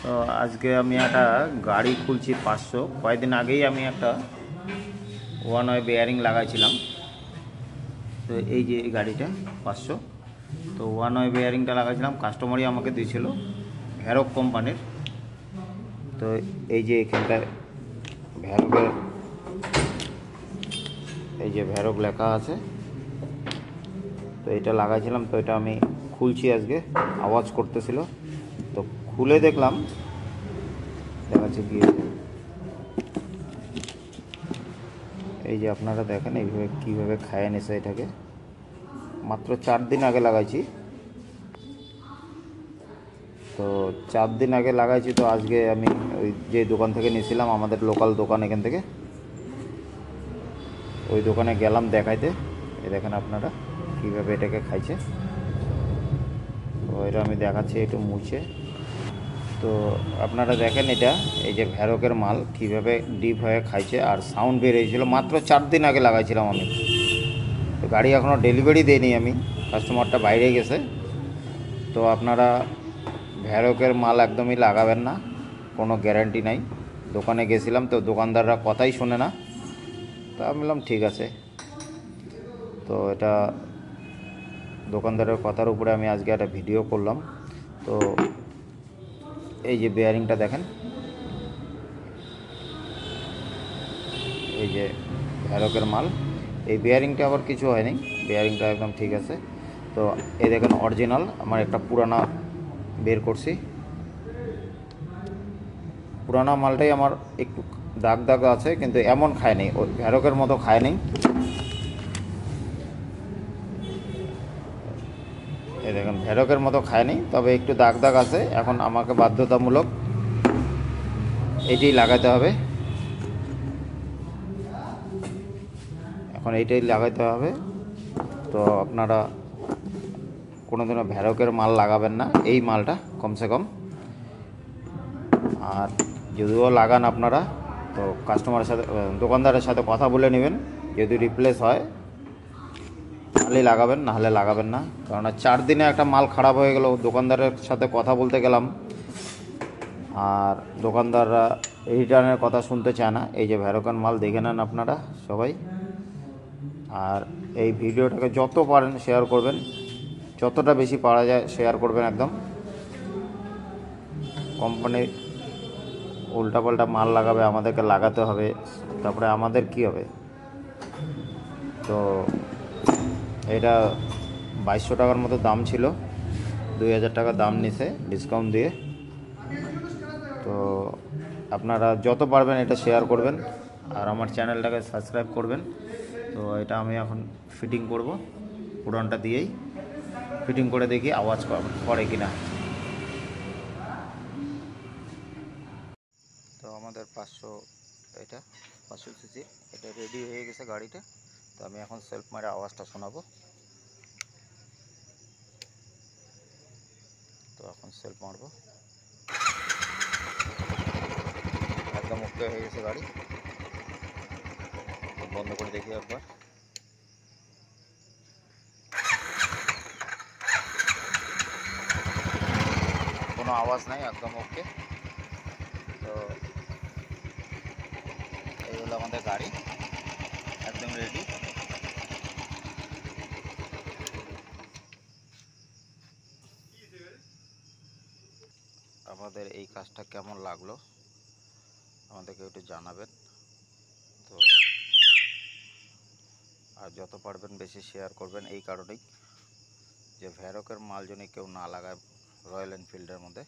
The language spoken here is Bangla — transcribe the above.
তো আজকে আমি একটা গাড়ি খুলছি 500। কয়েকদিন আগেই আমি একটা ওয়ান ওয়ে বেয়ারিং লাগাইছিলাম। তো এই যে এই গাড়িটা 500, তো ওয়ান ওয়ে বেয়ারিংটা লাগাইছিলাম, কাস্টমারই আমাকে দিয়েছিল ভ্যারক কোম্পানির। তো এই যে এখানটায় ভ্যারকের এই যে ভ্যারক লেখা আছে, তো এটা লাগাইছিলাম। তো এটা আমি খুলছি আজকে, আওয়াজ করতেছিল, তো খুলে দেখলাম দেখাচ্ছে কি এই যে আপনারা দেখেন এইভাবে কীভাবে খায় নিছে এটাকে। মাত্র 4 দিন আগে লাগাইছি, তো 4 দিন আগে লাগাইছি। তো আজকে আমি ওই যে দোকান থেকে নিয়েছিলাম, আমাদের লোকাল দোকান এখান থেকে, ওই দোকানে গেলাম দেখাইতে। এই দেখেন আপনারা কীভাবে এটাকে খাইছে। তো এটা আমি দেখাচ্ছি একটু মুছে। তো আপনারা দেখেন এটা, এই যে ভ্যারকের মাল কীভাবে ডিপ হয়ে খাইছে, আর সাউন্ড বেরিয়েছিল। মাত্র 4 দিন আগে লাগাইছিলাম আমি। তো গাড়ি এখনও ডেলিভারি দেইনি আমি, কাস্টমারটা বাইরে গেছে। তো আপনারা ভ্যারকের মাল একদমই লাগাবেন না, কোনো গ্যারান্টি নাই। দোকানে গেছিলাম, তো দোকানদাররা কথাই শোনে না। তা আমি বললাম ঠিক আছে। তো এটা দোকানদারের কথার উপরে আমি আজকে একটা ভিডিও করলাম। তো এই যে বেয়ারিংটা দেখেন, এই যে ভ্যারকের মাল। এই বেয়ারিংটা আবার কিছু হয়নি, বেয়ারিংটা একদম ঠিক আছে। তো এই দেখেন অরিজিনাল, আমার একটা পুরানা বের করছি। পুরানা মালটাই আমার একটু দাগ দাগ আছে, কিন্তু এমন খায় নেই, ওই ভ্যারকের মতো খায় নেই। এই দেখেন ভ্যারকের মতো খায় নেই, তবে একটু দাগ দাগ আছে। এখন আমাকে বাধ্যতামূলক এটাই লাগাতে হবে, এখন এইটাই লাগাতে হবে। তো আপনারা কোনোদিনও ভ্যারকের মাল লাগাবেন না, এই মালটা কমসে কম। আর যদিও লাগান আপনারা, তো কাস্টমারের সাথে, দোকানদারের সাথে কথা বলে নেবেন। যদি রিপ্লেস হয় তাহলেই লাগাবেন, নাহলে লাগাবেন না। কারণ 4 দিনে একটা মাল খারাপ হয়ে গেল, দোকানদারের সাথে কথা বলতে গেলাম, আর দোকানদাররা রিটার্নের কথা শুনতে চায় না। এই যে ভ্যারকান মাল দেখে নেন আপনারা সবাই। আর এই ভিডিওটাকে যত পারেন শেয়ার করবেন, যতটা বেশি পারা যায় শেয়ার করবেন একদম। কোম্পানির উল্টাপাল্টা মাল লাগাবে, আমাদেরকে লাগাতে হবে, তারপরে আমাদের কি হবে। তো এটা 2200 টাকার মতো দাম ছিল, 2000 টাকা দাম নিছে ডিসকাউন্ট দিয়ে। তো আপনারা যত পারবেন এটা শেয়ার করবেন, আর আমার চ্যানেলটাকে সাবস্ক্রাইব করবেন। তো এটা আমি এখন ফিটিং করব, পুরানটা দিয়েই ফিটিং করে দেখি আওয়াজ করে কিনা। তো আমাদের 500, এটা 500 সিসি, এটা রেডি হয়ে গেছে গাড়িটা। তো আমি এখন সেলফ মারে আওয়াজটা শোনাবো। তো এখন সেলফ মারবো, একদম ওকে হয়ে গেছে গাড়ি। বন্ধ করে দেখি একবার। কোনো আওয়াজ নাই, একদম ওকে। তো এই হলো আমাদের গাড়ি, একদম রেডি। আমাদের এই কাজটা কেমন লাগলো আমাদেরকে একটু জানাবেন। তো আর যত পারবেন বেশি শেয়ার করবেন, এই কারণেই যে ভ্যারকের মাল যেন কেউ না লাগায় রয়্যাল এনফিল্ডের মধ্যে।